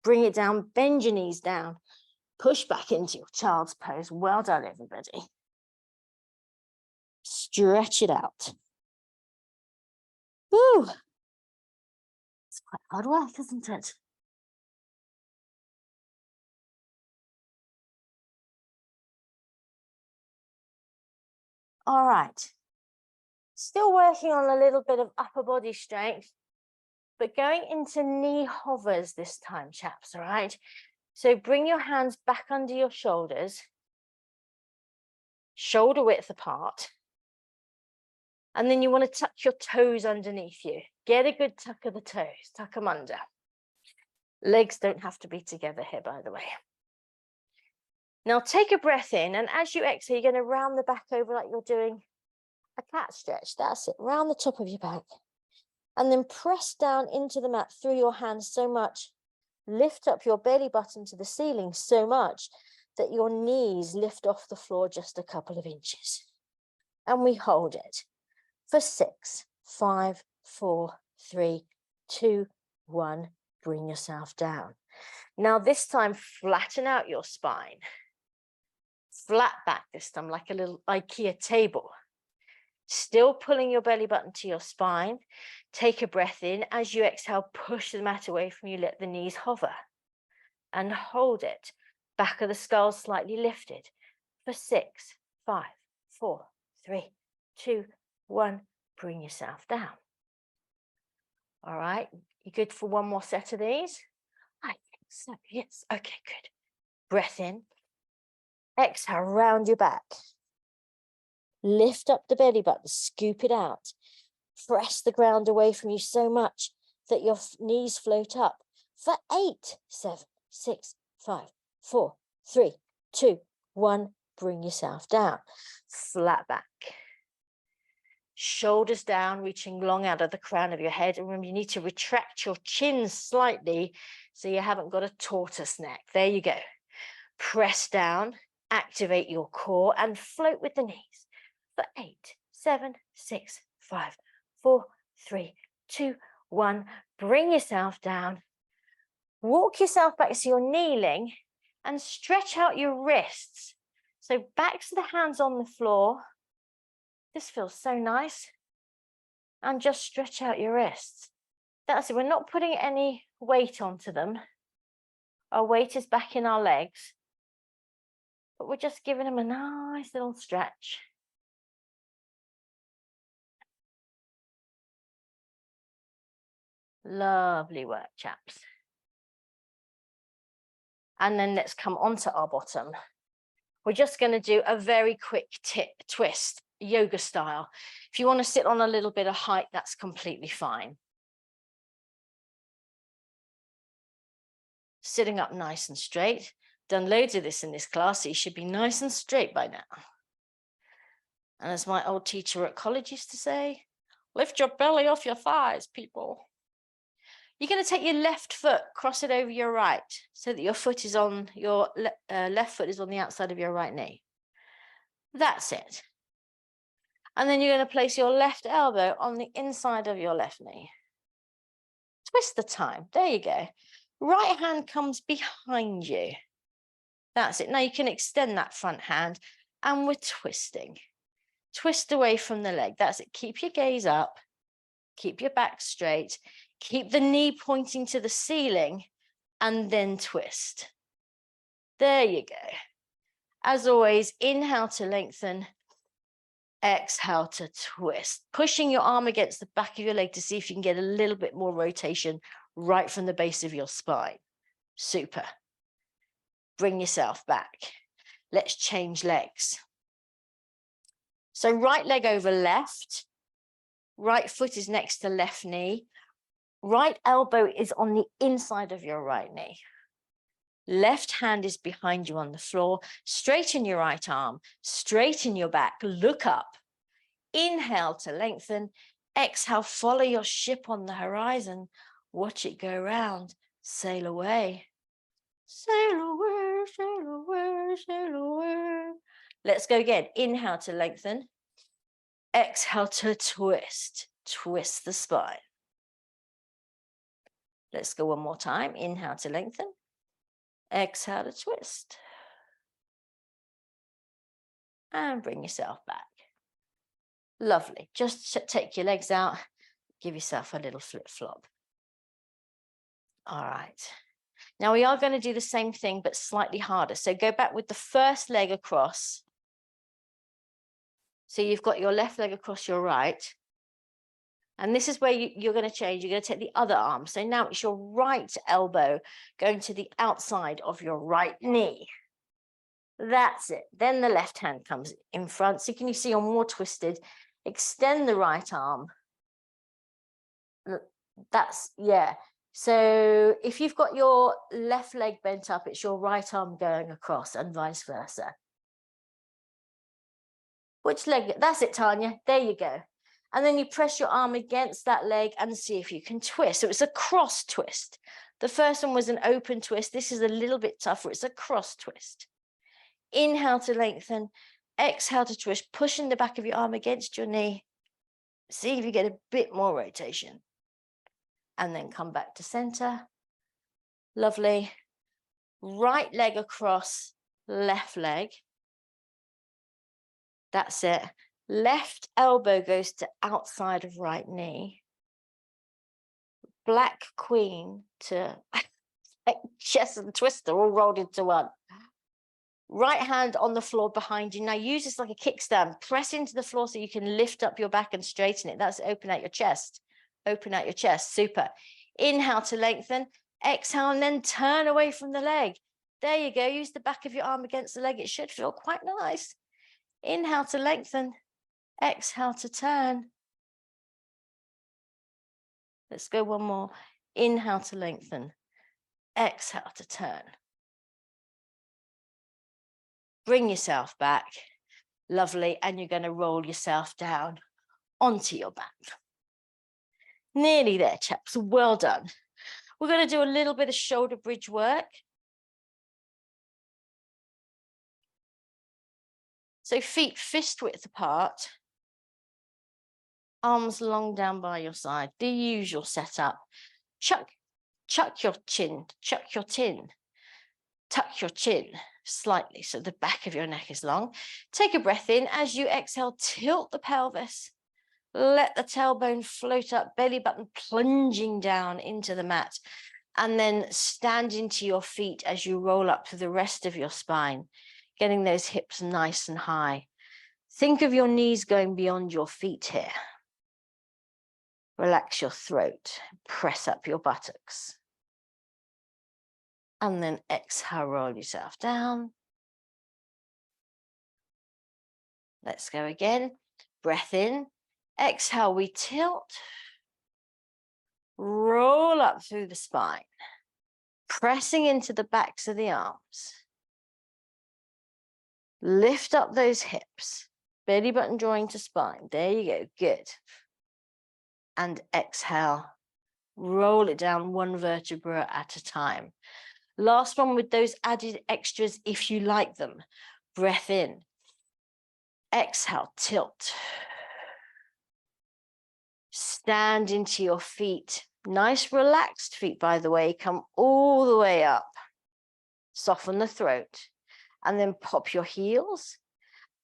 Bring it down, bend your knees down. Push back into your child's pose. Well done, everybody. Stretch it out. Woo! It's quite hard work, isn't it? All right. Still working on a little bit of upper body strength, but going into knee hovers this time, chaps, all right? So bring your hands back under your shoulders, shoulder width apart. And then you want to tuck your toes underneath you. Get a good tuck of the toes, tuck them under. Legs don't have to be together here, by the way. Now take a breath in, and as you exhale, you're going to round the back over like you're doing a cat stretch. That's it, round the top of your back. And then press down into the mat through your hands so much. Lift up your belly button to the ceiling so much that your knees lift off the floor just a couple of inches. And we hold it for 6, 5, 4, 3, 2, 1. Bring yourself down. Now this time, flatten out your spine. Flat back this time, like a little IKEA table. Still pulling your belly button to your spine. Take a breath in. As you exhale, push the mat away from you. Let the knees hover. And hold it. Back of the skull slightly lifted. For 6, 5, 4, 3, 2, 1. Bring yourself down. All right. You good for one more set of these? I think so. Yes. Okay, good. Breath in. Exhale, round your back. Lift up the belly button, scoop it out. Press the ground away from you so much that your knees float up. For 8, 7, 6, 5, 4, 3, 2, 1. Bring yourself down. Flat back. Shoulders down, reaching long out of the crown of your head. And remember, you need to retract your chin slightly so you haven't got a tortoise neck. There you go. Press down, activate your core, and float with the knees. For 8, 7, 6, 5, 4, 3, 2, 1. Bring yourself down. Walk yourself back so you're kneeling and stretch out your wrists. So back to the hands on the floor. This feels so nice. And just stretch out your wrists. That's it. We're not putting any weight onto them. Our weight is back in our legs, but we're just giving them a nice little stretch. Lovely work, chaps. And then let's come onto our bottom. We're just going to do a very quick twist, yoga style. If you want to sit on a little bit of height, that's completely fine. Sitting up nice and straight. Done loads of this in this class, so you should be nice and straight by now. And as my old teacher at college used to say, lift your belly off your thighs, people. You're going to take your left foot, cross it over your right, so that your foot is on your left foot is on the outside of your right knee. That's it. And then you're going to place your left elbow on the inside of your left knee. Twist the time. There you go. Right hand comes behind you. That's it. Now you can extend that front hand and we're twisting. Twist away from the leg. That's it. Keep your gaze up. Keep your back straight. Keep the knee pointing to the ceiling and then twist. There you go. As always, inhale to lengthen. Exhale to twist. Pushing your arm against the back of your leg to see if you can get a little bit more rotation right from the base of your spine. Super. Bring yourself back. Let's change legs. So right leg over left. Right foot is next to left knee. Right elbow is on the inside of your right knee. Left hand is behind you on the floor. Straighten your right arm. Straighten your back. Look up. Inhale to lengthen. Exhale, follow your ship on the horizon. Watch it go round. Sail away. Sail away, sail away, sail away. Let's go again. Inhale to lengthen. Exhale to twist. Twist the spine. Let's go one more time. Inhale to lengthen. Exhale to twist. And bring yourself back. Lovely. Just take your legs out. Give yourself a little flip-flop. All right. Now we are going to do the same thing, but slightly harder. So go back with the first leg across. So you've got your left leg across your right. And this is where you're going to change. You're going to take the other arm. So now it's your right elbow going to the outside of your right knee. That's it. Then the left hand comes in front. So can you see you're more twisted? Extend the right arm. That's, yeah. So if you've got your left leg bent up, it's your right arm going across and vice versa. Which leg? That's it, Tanya. There you go. And then you press your arm against that leg and see if you can twist. So it's a cross twist. The first one was an open twist. This is a little bit tougher. It's a cross twist. Inhale to lengthen. Exhale to twist, pushing the back of your arm against your knee. See if you get a bit more rotation. And then come back to center. Lovely. Right leg across, left leg. That's it. Left elbow goes to outside of right knee. Black queen to chest and twister all rolled into one. Right hand on the floor behind you. Now use this like a kickstand. Press into the floor so you can lift up your back and straighten it. That's open out your chest. Open out your chest. Super. Inhale to lengthen. Exhale and then turn away from the leg. There you go. Use the back of your arm against the leg. It should feel quite nice. Inhale to lengthen. Exhale to turn. Let's go one more. Inhale to lengthen. Exhale to turn. Bring yourself back. Lovely. And you're going to roll yourself down onto your back. Nearly there, chaps. Well done. We're going to do a little bit of shoulder bridge work. So feet fist width apart. Arms long down by your side. The usual setup. Chuck your chin. Chuck your chin. Tuck your chin slightly so the back of your neck is long. Take a breath in. As you exhale, tilt the pelvis. Let the tailbone float up, belly button plunging down into the mat. And then stand into your feet as you roll up to the rest of your spine, getting those hips nice and high. Think of your knees going beyond your feet here. Relax your throat, press up your buttocks. And then exhale, roll yourself down. Let's go again. Breath in. Exhale, we tilt. Roll up through the spine. Pressing into the backs of the arms. Lift up those hips. Belly button drawing to spine. There you go. Good. And exhale. Roll it down one vertebra at a time. Last one with those added extras if you like them. Breath in. Exhale, tilt. Stand into your feet. Nice relaxed feet, by the way. Come all the way up. Soften the throat. And then pop your heels.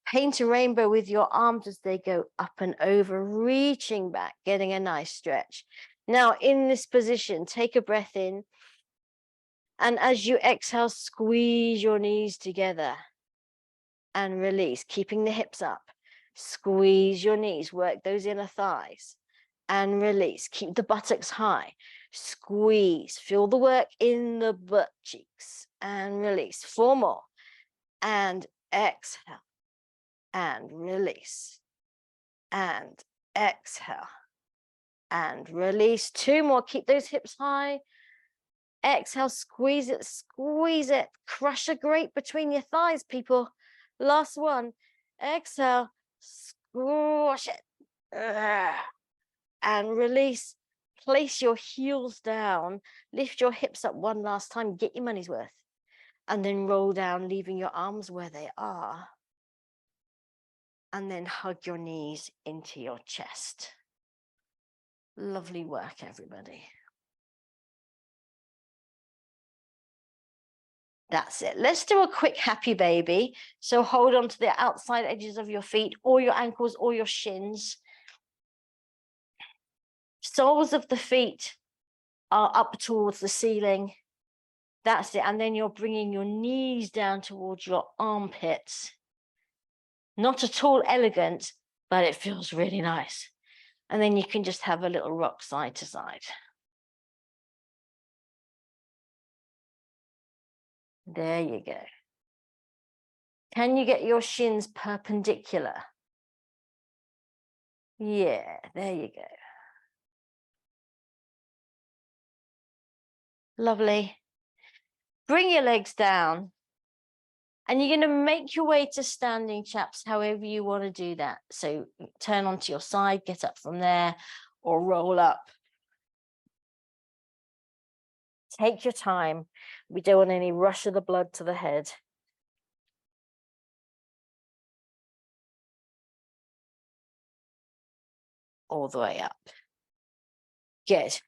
Paint a rainbow with your arms as they go up and over, reaching back, getting a nice stretch. Now, in this position, take a breath in. And as you exhale, squeeze your knees together and release, keeping the hips up. Squeeze your knees, work those inner thighs and release. Keep the buttocks high. Squeeze, feel the work in the butt cheeks and release. 4 more. And exhale and release. And exhale and release. 2 more. Keep those hips high. Exhale, squeeze it, squeeze it. Crush a grape between your thighs, people. Last one. Exhale, squash it. And release. Place your heels down. Lift your hips up one last time. Get your money's worth. And then roll down, leaving your arms where they are. And then hug your knees into your chest. Lovely work, everybody. That's it. Let's do a quick happy baby. So hold on to the outside edges of your feet or your ankles or your shins. Soles of the feet are up towards the ceiling. That's it. And then you're bringing your knees down towards your armpits. Not at all elegant, but it feels really nice. And then you can just have a little rock side to side. There you go. Can you get your shins perpendicular? Yeah, there you go. Lovely. Bring your legs down. And you're going to make your way to standing, chaps, however you want to do that. So turn onto your side, get up from there, or roll up. Take your time. We don't want any rush of the blood to the head. All the way up. Good.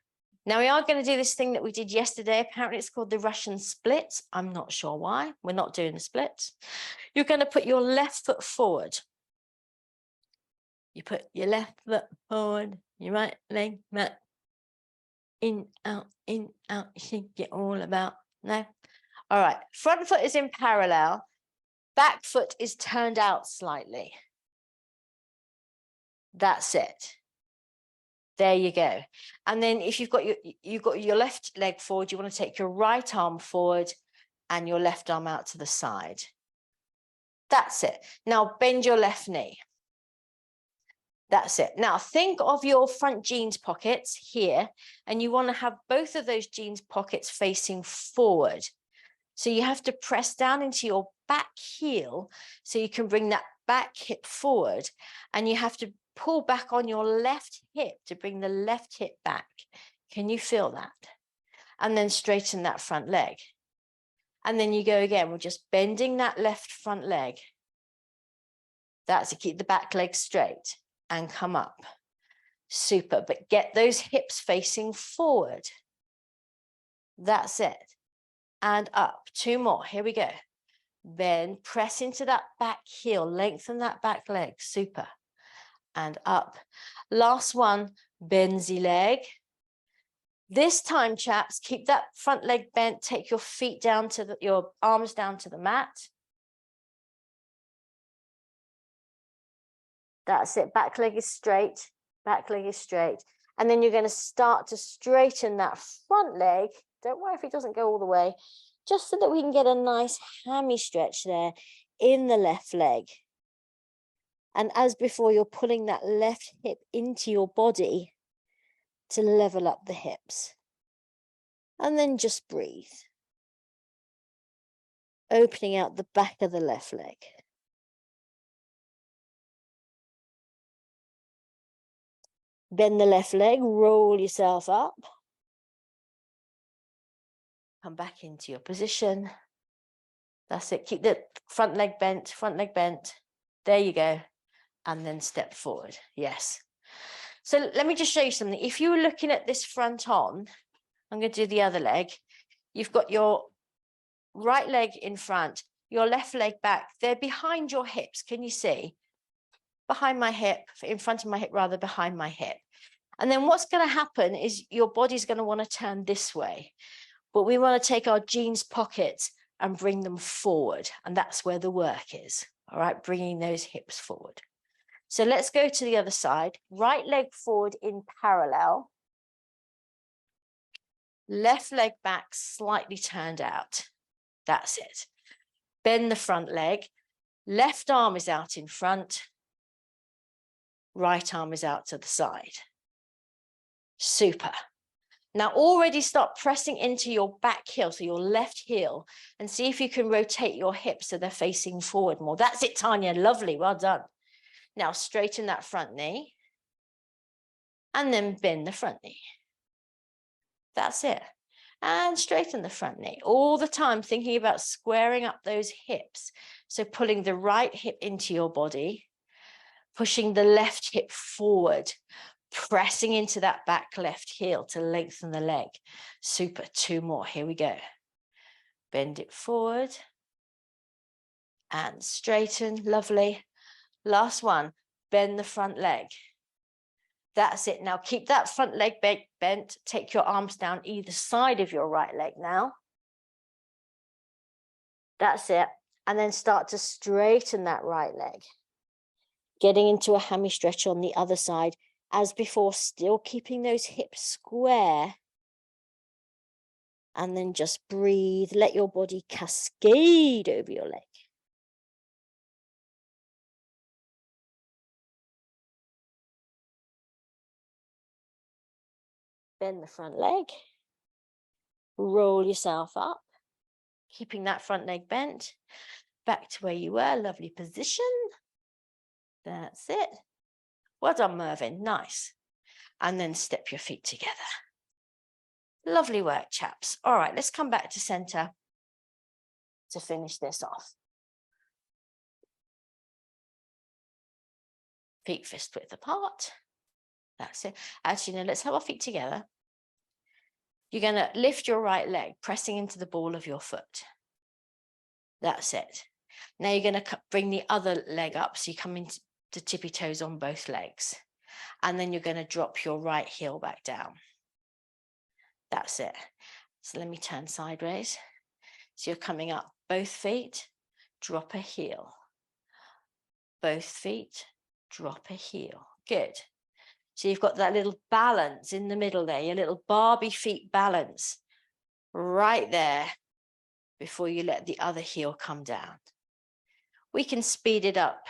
Now we are going to do this thing that we did yesterday. Apparently it's called the Russian split. I'm not sure why. We're not doing the split. You're going to put your left foot forward. You put your left foot forward, your right leg back. In, out, shake it all about. No. All right. Front foot is in parallel. Back foot is turned out slightly. That's it. There you go. And then if you've got your left leg forward, you want to take your right arm forward and your left arm out to the side. That's it. Now bend your left knee. That's it. Now think of your front jeans pockets here, and you want to have both of those jeans pockets facing forward. So you have to press down into your back heel so you can bring that back hip forward, and you have to pull back on your left hip to bring the left hip back. Can you feel that? And then straighten that front leg. And then you go again. We're just bending that left front leg. That's to keep the back leg straight and come up. Super. But get those hips facing forward. That's it. And up. 2 more. Here we go. Bend, press into that back heel, lengthen that back leg. Super. And up. Last one, bend the leg. This time, chaps, keep that front leg bent, take your feet down to your arms down to the mat. That's it, back leg is straight, back leg is straight. And then you're going to start to straighten that front leg. Don't worry if it doesn't go all the way, just so that we can get a nice hammy stretch there in the left leg. And as before, you're pulling that left hip into your body to level up the hips. And then just breathe. Opening out the back of the left leg. Bend the left leg, roll yourself up. Come back into your position. That's it. Keep the front leg bent, front leg bent. There you go. And then step forward. Yes. So let me just show you something. If you were looking at this front on, I'm going to do the other leg. You've got your right leg in front, your left leg back. They're behind your hips. Can you see? Behind my hip, in front of my hip, rather behind my hip. And then what's going to happen is your body's going to want to turn this way. But we want to take our jeans pockets and bring them forward. And that's where the work is. All right, bringing those hips forward. So let's go to the other side. Right leg forward in parallel. Left leg back slightly turned out. That's it. Bend the front leg. Left arm is out in front. Right arm is out to the side. Super. Now already start pressing into your back heel, so your left heel, and see if you can rotate your hips so they're facing forward more. That's it, Tanya. Lovely. Well done. Now straighten that front knee and then bend the front knee. That's it. And straighten the front knee. All the time thinking about squaring up those hips. So pulling the right hip into your body, pushing the left hip forward, pressing into that back left heel to lengthen the leg. Super. 2 more. Here we go. Bend it forward and straighten. Lovely. Last one. Bend the front leg. That's it. Now keep that front leg bent. Take your arms down either side of your right leg now. That's it. And then start to straighten that right leg. Getting into a hammy stretch on the other side. As before, still keeping those hips square. And then just breathe. Let your body cascade over your leg. Bend the front leg. Roll yourself up. Keeping that front leg bent. Back to where you were. Lovely position. That's it. Well done, Mervyn. Nice. And then step your feet together. Lovely work, chaps. All right, let's come back to center to finish this off. Feet fist width apart. That's it. Actually, no, let's have our feet together. You're going to lift your right leg, pressing into the ball of your foot. That's it. Now you're going to bring the other leg up, so you come into the tippy toes on both legs. And then you're going to drop your right heel back down. That's it. So let me turn sideways. So you're coming up both feet, drop a heel. Both feet, drop a heel. Good. So you've got that little balance in the middle there, your little Barbie feet balance right there before you let the other heel come down. We can speed it up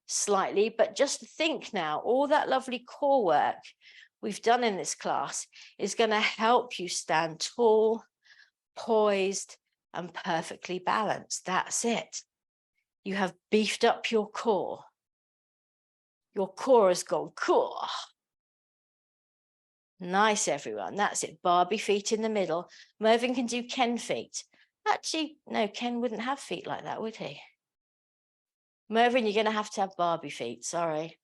slightly, but just think now, all that lovely core work we've done in this class is going to help you stand tall, poised, and perfectly balanced. That's it. You have beefed up your core. Your core has gone core. Nice, everyone. That's it. Barbie feet in the middle. Mervyn can do Ken feet. Actually, no, Ken wouldn't have feet like that, would he? Mervyn, you're going to have Barbie feet. Sorry.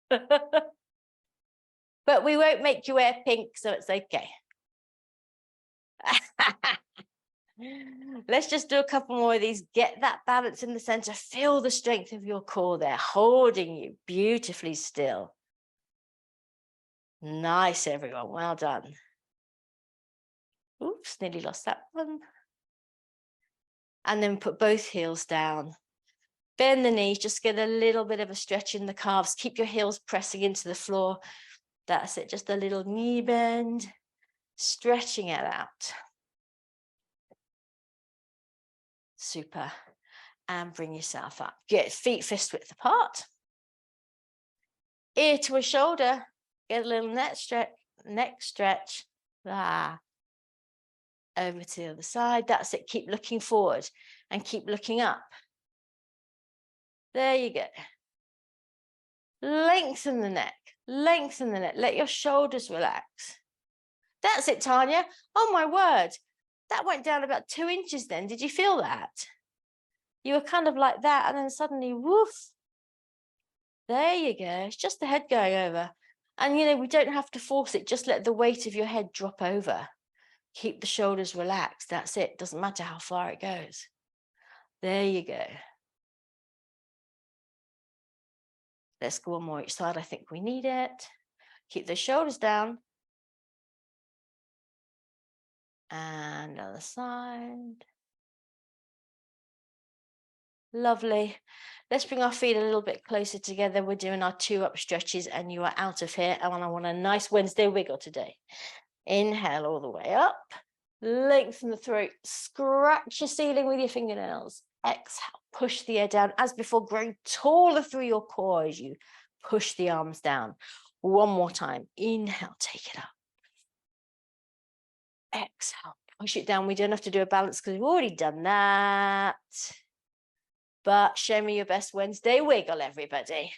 But we won't make you wear pink, so it's okay. Let's just do a couple more of these. Get that balance in the center. Feel the strength of your core there, holding you beautifully still. Nice, everyone. Well done. Oops, nearly lost that one. And then put both heels down. Bend the knees, just get a little bit of a stretch in the calves. Keep your heels pressing into the floor. That's it, just a little knee bend, stretching it out. Super. And bring yourself up. Get feet fist width apart. Ear to a shoulder. Get a little neck stretch. Ah. Over to the other side. That's it. Keep looking forward and keep looking up. There you go. Lengthen the neck. Lengthen the neck. Let your shoulders relax. That's it, Tanya. Oh, my word. That went down about 2 inches then. Did you feel that? You were kind of like that, and then suddenly, woof. There you go. It's just the head going over. And, you know, we don't have to force it. Just let the weight of your head drop over. Keep the shoulders relaxed. That's it. Doesn't matter how far it goes. There you go. Let's go one more each side. I think we need it. Keep the shoulders down. And other side. Lovely. Let's bring our feet a little bit closer together. We're doing our 2 up stretches and you are out of here. And I want a nice Wednesday wiggle today. Inhale all the way up. Lengthen the throat. Scratch your ceiling with your fingernails. Exhale. Push the air down. As before, growing taller through your core as you push the arms down. One more time. Inhale. Take it up. Exhale. Push it down. We don't have to do a balance because we've already done that. But show me your best Wednesday wiggle, everybody.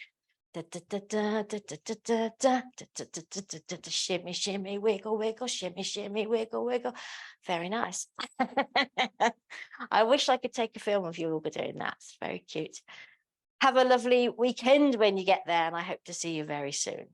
Shimmy, shimmy, wiggle, wiggle, shimmy, shimmy, wiggle, wiggle. Very nice. I wish I could take a film of you all doing that. It's very cute. Have a lovely weekend when you get there, and I hope to see you very soon.